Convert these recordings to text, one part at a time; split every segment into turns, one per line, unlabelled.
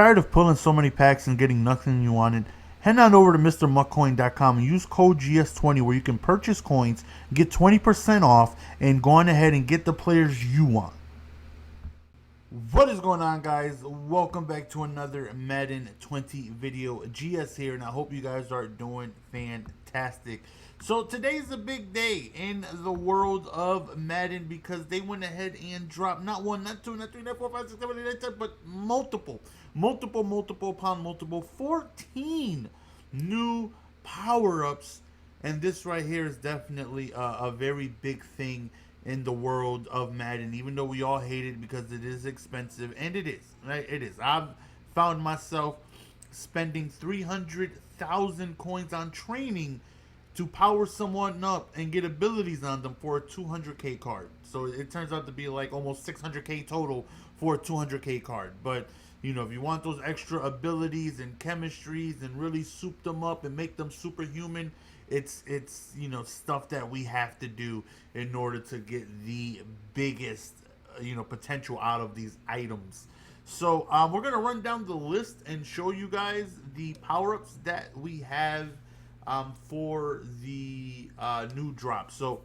Tired of pulling so many packs and getting nothing you wanted? Head on over to MrMuckCoin.com and use code GS20 where you can purchase coins, get 20% off, and go on ahead and get the players you want. What is going on, guys? Welcome back to another Madden 20 video. GS here, and I hope you guys are doing fantastic. So today's a big day in the world of Madden because they went ahead and dropped not one, not two, not three, not four, five, six, seven, eight, nine, 10, but multiple upon multiple, 14 new power-ups. And this right here is definitely a very big thing in the world of Madden, even though we all hate it because it is expensive, and it is, right? It is. I've found myself spending 300,000 coins on training to power someone up and get abilities on them for a 200k card. So it turns out to be like almost 600k total for a 200k card. But you know, if you want those extra abilities and chemistries and really soup them up and make them superhuman, it's you know, stuff that we have to do in order to get the biggest potential out of these items. So we're gonna run down the list and show you guys the power-ups that we have for the new drop. So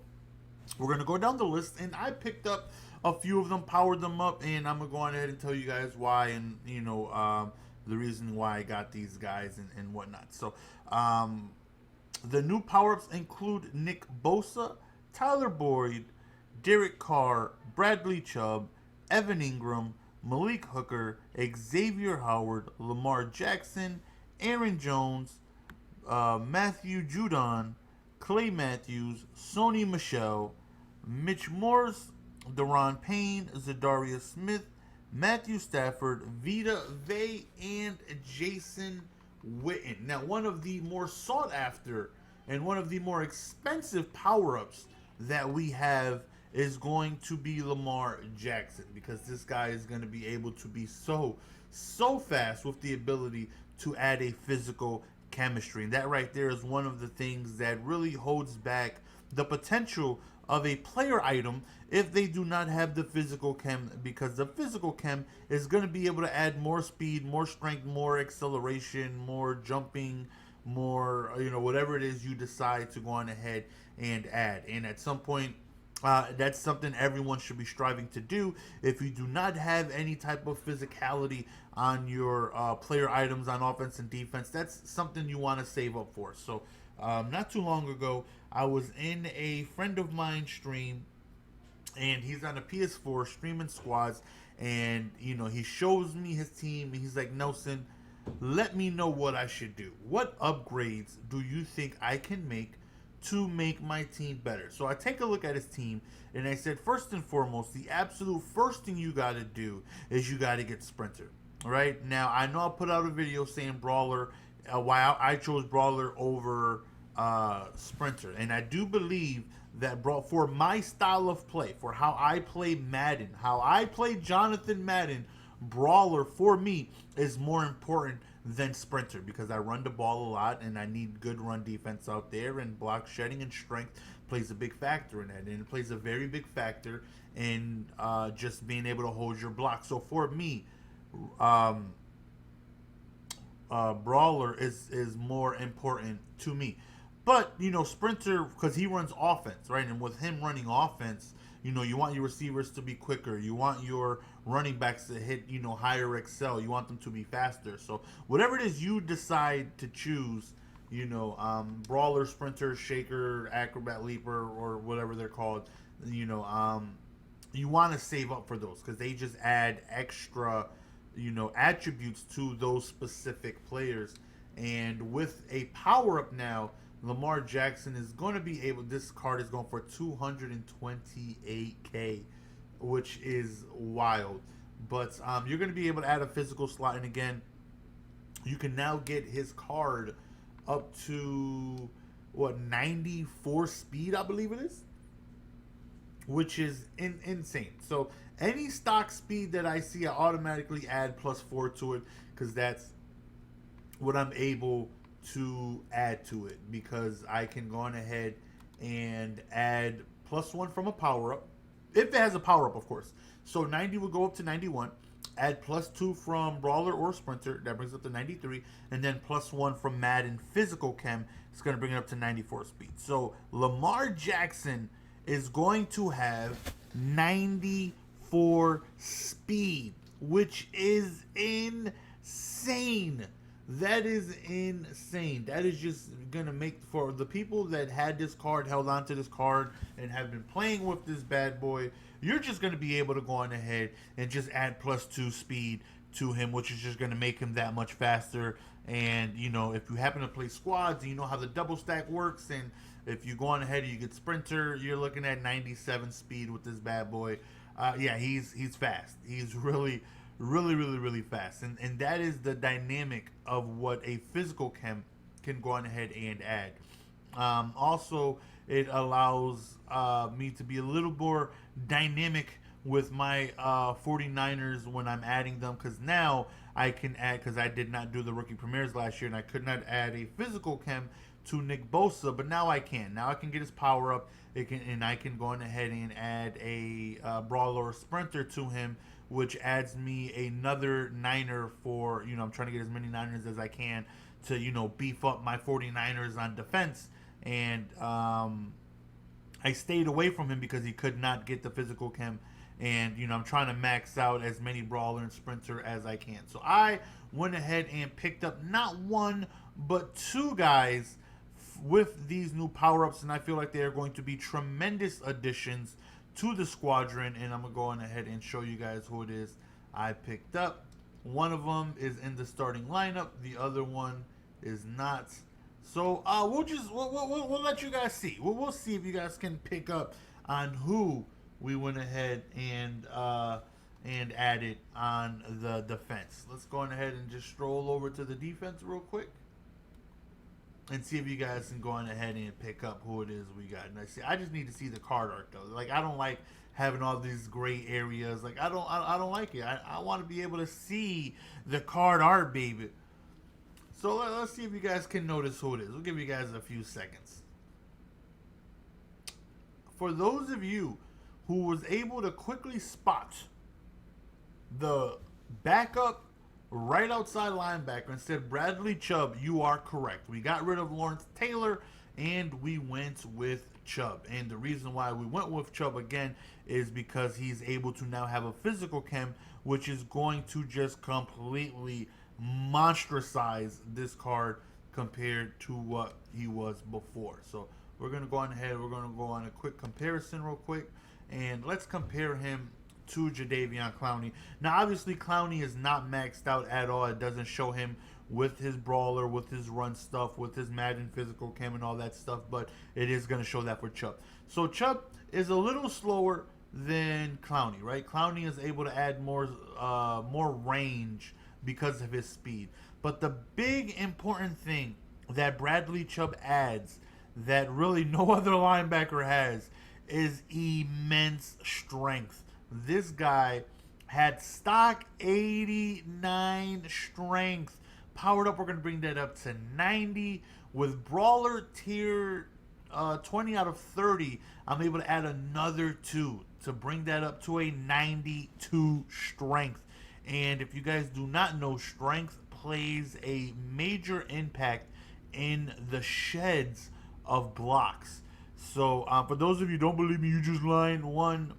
we're gonna go down the list, and I picked up a few of them, powered them up, and I'm gonna go on ahead and tell you guys why, and the reason why I got these guys and whatnot. So the new power-ups include Nick Bosa, Tyler Boyd, Derek Carr, Bradley Chubb, Evan Ingram, Malik Hooker, Xavier Howard, Lamar Jackson, Aaron Jones, Matthew Judon, Clay Matthews, Sony Michel, Mitch Morse, Daron Payne, Zadarius Smith, Matthew Stafford, Vita Vey, and Jason Witten. Now, one of the more sought after and one of the more expensive power-ups that we have is going to be Lamar Jackson, because this guy is going to be able to be so fast with the ability to add a physical chemistry. And that right there is one of the things that really holds back the potential of a player item if they do not have the physical chem, because the physical chem is going to be able to add more speed, more strength, more acceleration, more jumping, more whatever it is you decide to go on ahead and add. And at some point, that's something everyone should be striving to do. If you do not have any type of physicality on your player items on offense and defense, that's something you want to save up for. So not too long ago, I was in a friend of mine's stream, and he's on a PS4 streaming squads, and he shows me his team, and he's like, Nelson, let me know what I should do. What upgrades do you think I can make to make my team better? So I take a look at his team, and I said, first and foremost, the absolute first thing you got to do is you got to get Sprinter. Right now, I know I put out a video saying Brawler, why I chose Brawler over Sprinter, and I do believe that for my style of play, for how I play Madden, how I play Jonathan Madden, Brawler for me is more important than Sprinter, because I run the ball a lot and I need good run defense out there, and block shedding and strength plays a big factor in that, and it plays a very big factor in just being able to hold your block. So for me, Brawler is more important to me. But Sprinter, because he runs offense, right? And with him running offense, you want your receivers to be quicker. You want your running backs to hit, higher excel. You want them to be faster. So whatever it is you decide to choose, Brawler, Sprinter, Shaker, Acrobat, Leaper, or whatever they're called, you want to save up for those, because they just add extra, attributes to those specific players. And with a power-up now, Lamar Jackson is going to be able, this card is going for 228k, which is wild. But you're going to be able to add a physical slot, and again, you can now get his card up to 94 speed, I believe it is, which is insane. So any stock speed that I see, I automatically add +4 to it, because that's what I'm able to add to it, because I can go on ahead and add +1 from a power up, if it has a power up, of course. So 90 will go up to 91, Add +2 from Brawler or Sprinter, that brings it up to 93, and then +1 from Madden Physical Chem, it's going to bring it up to 94 speed. So Lamar Jackson is going to have 94 speed, which is insane. That is insane. That is just going to make, for the people that had this card, held on to this card, and have been playing with this bad boy, you're just going to be able to go on ahead and just add +2 speed to him, which is just going to make him that much faster. And, you know, if you happen to play squads and you know how the double stack works, and if you go on ahead and you get Sprinter, you're looking at 97 speed with this bad boy. Yeah, he's fast. He's really fast, and that is the dynamic of what a physical chem can go on ahead and add. Also, it allows me to be a little more dynamic with my 49ers when I'm adding them, because now I can add, because I did not do the rookie premieres last year and I could not add a physical chem to Nick Bosa, but now I can. Now I can get his power up, and I can go on ahead and add a brawler or sprinter to him, which adds me another Niner for, you know, I'm trying to get as many Niners as I can to, you know, beef up my 49ers on defense. And I stayed away from him because he could not get the physical chem. And, you know, I'm trying to max out as many brawler and sprinter as I can. So I went ahead and picked up not one, but two guys with these new power-ups, and I feel like they are going to be tremendous additions to the squadron. And I'm going to go on ahead and show you guys who it is I picked up. One of them is in the starting lineup. The other one is not. So we'll let you guys see. We'll see if you guys can pick up on who we went ahead and added on the defense. Let's go on ahead and just stroll over to the defense real quick and see if you guys can go on ahead and pick up who it is we got. And I just need to see the card art though. Like, I don't like having all these gray areas. Like, I don't like it. I want to be able to see the card art, baby. So let's see if you guys can notice who it is. We'll give you guys a few seconds. For those of you who was able to quickly spot the backup right outside linebacker instead of Bradley Chubb, you are correct. We got rid of Lawrence Taylor and we went with Chubb. And the reason why we went with Chubb again is because he's able to now have a physical chem, which is going to just completely monstrosize this card compared to what he was before. So we're going to go on ahead. We're going to go on a quick comparison real quick. And let's compare him to Jadeveon Clowney. Now, obviously, Clowney is not maxed out at all. It doesn't show him with his brawler, with his run stuff, with his Madden physical chem and all that stuff. But it is going to show that for Chubb. So Chubb is a little slower than Clowney, right? Clowney is able to add more range because of his speed. But the big important thing that Bradley Chubb adds that really no other linebacker has is immense strength. This guy had stock 89 strength. Powered up, we're going to bring that up to 90. With brawler tier 20 out of 30, I'm able to add another 2 to bring that up to a 92 strength. And if you guys do not know, strength plays a major impact in the sheds of blocks. So for those of you who don't believe me, you just lying. One,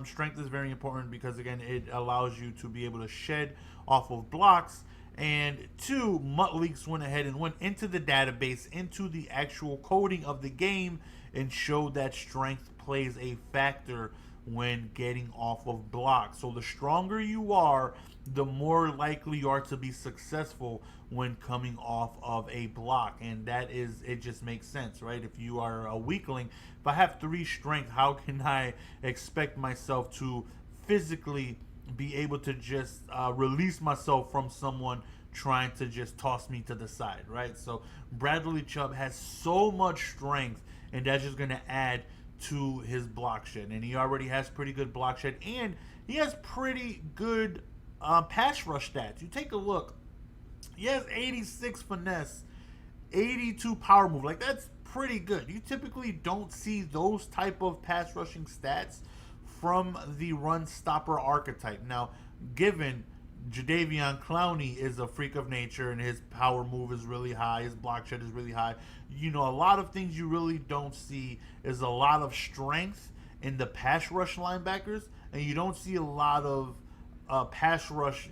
strength is very important because, again, it allows you to be able to shed off of blocks. And two, Mutt Leaks went ahead and went into the database, into the actual coding of the game, and showed that strength plays a factor when getting off of blocks. So the stronger you are, the more likely you are to be successful when coming off of a block. And that is, it just makes sense, right? If you are a weakling, if I have 3 strength, how can I expect myself to physically be able to just release myself from someone trying to just toss me to the side, right? So Bradley Chubb has so much strength, and that's just going to add to his block shed. And he already has pretty good block shed, and he has pretty good pass rush stats. You take a look, he has 86 finesse, 82 power move. Like, that's pretty good. You typically don't see those type of pass rushing stats from the run stopper archetype. Now, given Jadeveon Clowney is a freak of nature, and his power move is really high. His block shed is really high. A lot of things you really don't see is a lot of strength in the pass rush linebackers, and you don't see a lot of pass rush,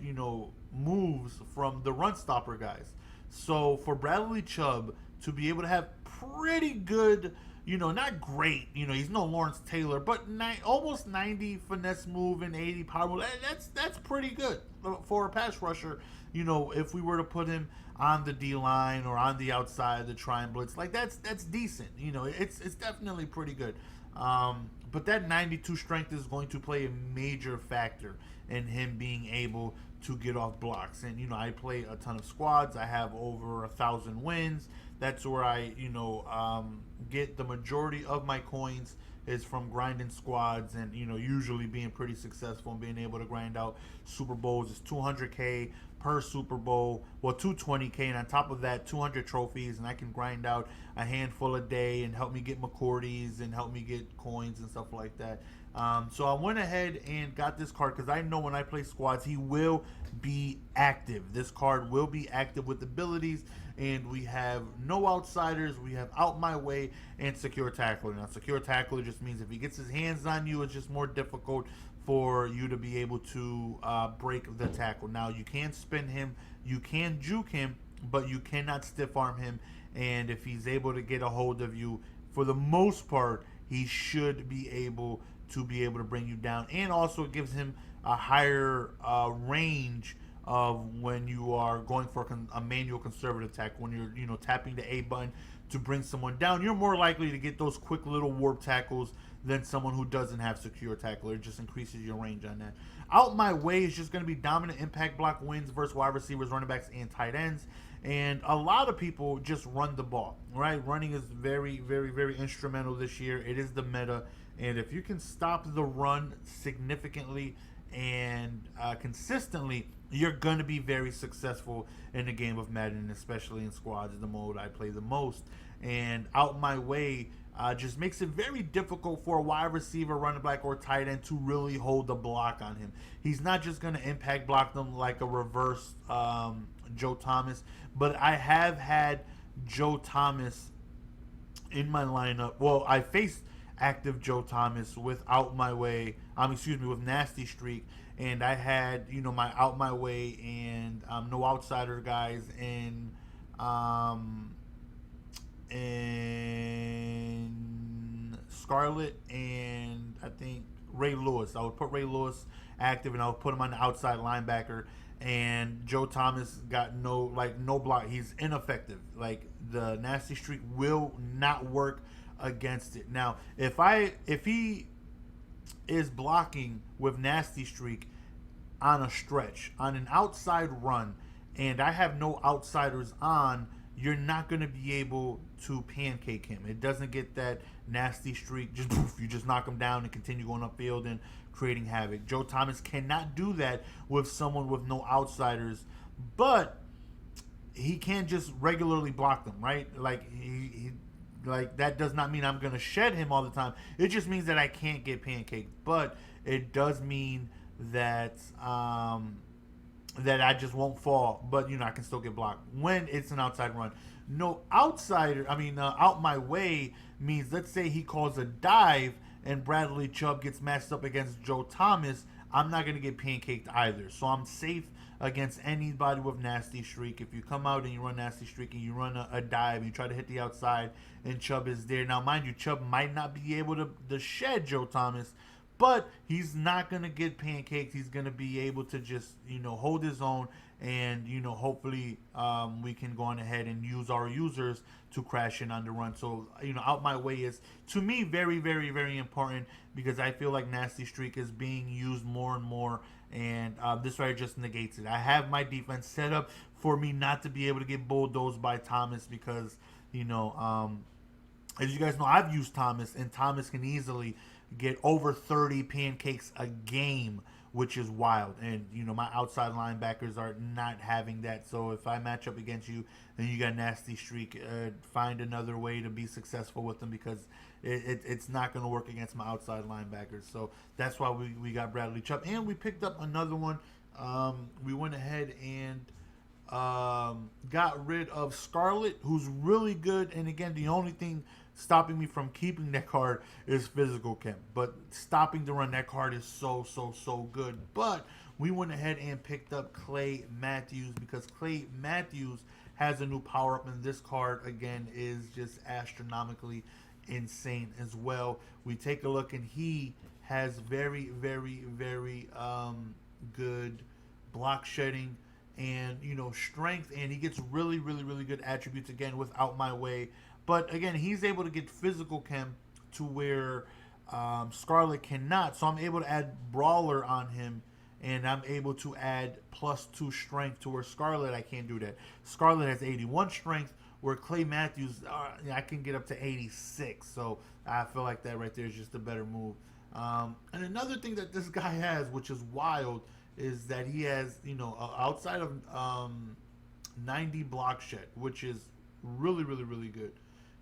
moves from the run stopper guys. So for Bradley Chubb to be able to have pretty good, not great, he's no Lawrence Taylor, but almost 90 finesse move and 80 power move. That's pretty good for a pass rusher. If we were to put him on the D line or on the outside to try and blitz, like that's decent. It's definitely pretty good. But that 92 strength is going to play a major factor in him being able to get off blocks. And I play a ton of squads. I have over 1,000 wins. That's where I get the majority of my coins is from grinding squads, and usually being pretty successful and being able to grind out Super Bowls. Is 200K per Super Bowl, well, 220K, and on top of that 200 trophies, and I can grind out a handful a day and help me get McCourties and help me get coins and stuff like that. So I went ahead and got this card because I know when I play squads he will be active. This card will be active with abilities, and we have no outsiders. We have Out My Way and Secure Tackler. Now, Secure Tackler just means if he gets his hands on you, it's just more difficult for you to be able to break the tackle. Now, you can spin him, you can juke him, but you cannot stiff arm him. And if he's able to get a hold of you, for the most part, he should be able to bring you down. And also it gives him a higher range of when you are going for a manual conservative attack. When you're tapping the A button to bring someone down, you're more likely to get those quick little warp tackles than someone who doesn't have Secure Tackler. It just increases your range on that. Out My Way is just going to be dominant impact block wins versus wide receivers, running backs, and tight ends. And a lot of people just run the ball, right? Running is very, very, very instrumental this year. It is the meta. And if you can stop the run significantly and consistently, you're going to be very successful in the game of Madden, especially in squads, the mode I play the most. And Out My Way just makes it very difficult for a wide receiver, running back, or tight end to really hold the block on him. He's not just going to impact block them like a reverse Joe Thomas, but I have had Joe Thomas in my lineup. Well, I faced active Joe Thomas with Out My Way, with Nasty Streak, and I had my Out My Way and No Outsider guys in Scarlet, and I think Ray Lewis. I would put Ray Lewis active, and I would put him on the outside linebacker. And Joe Thomas got no block. He's ineffective. Like, the Nasty Streak will not work against it. Now, if he is blocking with Nasty Streak on a stretch, on an outside run, and I have no outsiders on, you're not going to be able to pancake him. It doesn't get that Nasty Streak. Just poof, you just knock him down and continue going upfield and creating havoc. Joe Thomas cannot do that with someone with no outsiders, but he can just regularly block them, right? Like, like, that does not mean I'm going to shed him all the time. It just means that I can't get pancaked. But it does mean that that I just won't fall. But, I can still get blocked when it's an outside run. No outsider, Out My Way means, let's say he calls a dive and Bradley Chubb gets matched up against Joe Thomas. I'm not going to get pancaked either. So I'm safe against anybody with Nasty Streak. If you come out and you run Nasty Streak and you run a dive and you try to hit the outside and Chubb is there. Now, mind you, Chubb might not be able to shed Joe Thomas, but he's not going to get pancaked. He's going to be able to just, hold his own, and, hopefully we can go on ahead and use our users to crash in on the run. So, Out My Way is, to me, very, very, very important, because I feel like Nasty Streak is being used more and more, and this right just negates it. I have my defense set up for me not to be able to get bulldozed by Thomas, because, as you guys know, I've used Thomas, and Thomas can easily get over 30 pancakes a game, which is wild. And, my outside linebackers are not having that. So if I match up against you and you got Nasty Streak, find another way to be successful with them, because it's not going to work against my outside linebackers. So that's why we got Bradley Chubb. And we picked up another one We went ahead and got rid of Scarlet, who's really good. And again, the only thing stopping me from keeping that card is physical chem. But stopping to run that card is so good. But we went ahead and picked up Clay Matthews because Clay Matthews has a new power up, and this card again is just astronomically insane as well. We take a look, and he has very good block shedding and strength, and he gets really good attributes again with Out My Way. But again, he's able to get physical chem to where Scarlet cannot, so I'm able to add Brawler on him, and I'm able to add +2 strength to where Scarlet I can't do that. Scarlet has 81 strength, where Clay Matthews I can get up to 86. So I feel like that right there is just a better move. And another thing that this guy has, which is wild, is that he has, outside of 90 block shed, which is really good.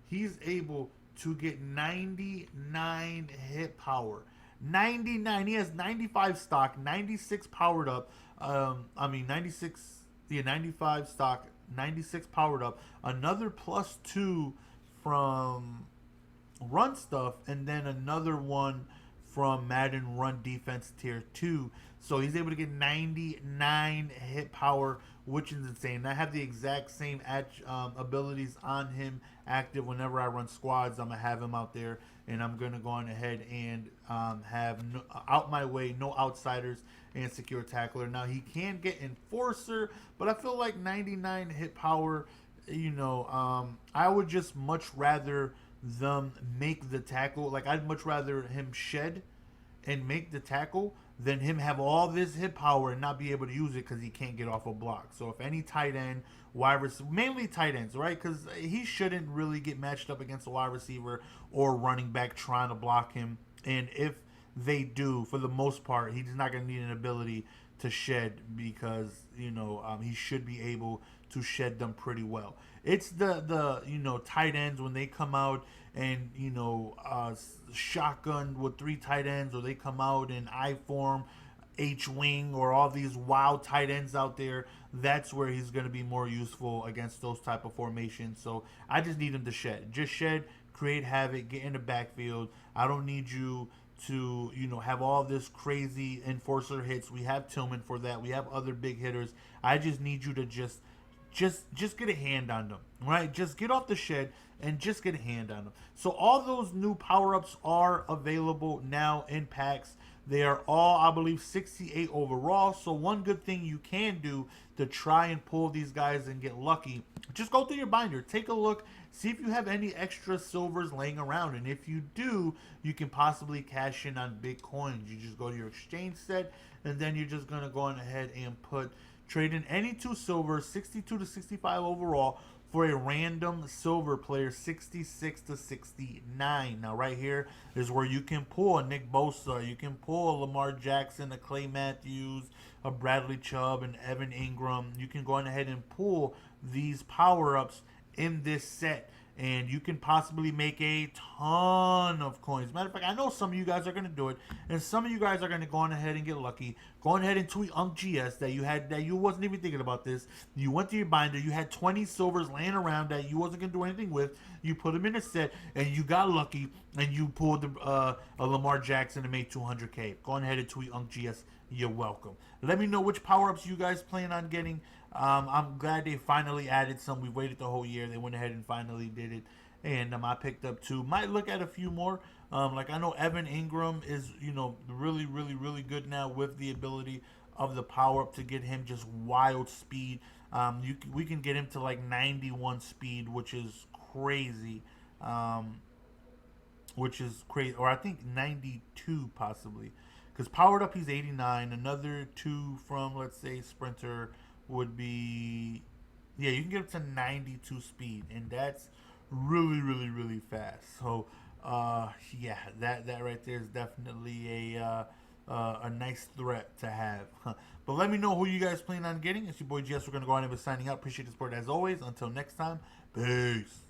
He's able to get 99 hit power. 99. He has 95 stock, 96 powered up. 96. Yeah, 95 stock, 96 powered up. Another +2 from run stuff, and then another one from Madden Run Defense Tier 2. So he's able to get 99 hit power, which is insane. I have the exact same abilities on him active whenever I run squads. I'm going to have him out there, and I'm going to go on ahead and have Out My Way, no outsiders, and Secure Tackler. Now, he can get Enforcer, but I feel like 99 hit power, I would just much rather them make the tackle. Like, I'd much rather him shed and make the tackle than him have all this hit power and not be able to use it because he can't get off a block. So if any tight end, wide receiver, mainly tight ends, right? Because he shouldn't really get matched up against a wide receiver or running back trying to block him. And if they do, for the most part, he's not going to need an ability to shed because he should be able to shed them pretty well. It's the tight ends when they come out and shotgun with 3 tight ends, or they come out in I form, H wing, or all these wild tight ends out there. That's where he's going to be more useful against those type of formations. So I just need him to shed. Just shed, create havoc, get in the backfield. I don't need you to have all this crazy enforcer hits. We have Tillman for that. We have other big hitters. I just need you to just get a hand on them, right? Just get off the shed and just get a hand on them. So all those new power-ups are available now in packs. They are all, I believe, 68 overall. So one good thing you can do to try and pull these guys and get lucky, just go through your binder, take a look, see if you have any extra silvers laying around. And if you do, you can possibly cash in on big coins. You just go to your exchange set, and then you're just going to go on ahead and trade in any 2 silvers, 62 to 65 overall, for a random silver player, 66 to 69. Now, right here is where you can pull a Nick Bosa, you can pull a Lamar Jackson, a Clay Matthews, a Bradley Chubb, and Evan Ingram. You can go on ahead and pull these power-ups in this set, and you can possibly make a ton of coins. Matter of fact, I know some of you guys are going to do it, and some of you guys are going to go on ahead and get lucky. Go on ahead and tweet UncGS that you wasn't even thinking about this. You went to your binder, you had 20 silvers laying around that you wasn't going to do anything with. You put them in a set, and you got lucky, and you pulled a Lamar Jackson and made 200K. Go on ahead and tweet UncGS. You're welcome. Let me know which power-ups you guys plan on getting. I'm glad they finally added some. We waited the whole year. They went ahead and finally did it. And I picked up 2. Might look at a few more. Like I know Evan Ingram is, really good now with the ability of the power-up to get him just wild speed. We can get him to like 91 speed, which is crazy. Or I think 92 possibly. Because powered up, he's 89. Another 2 from, let's say, Sprinter would be... Yeah, you can get up to 92 speed. And that's really fast. So, yeah, that right there is definitely a nice threat to have. But let me know who you guys plan on getting. It's your boy GS. We're going to go on and be signing out. Appreciate the support as always. Until next time, peace.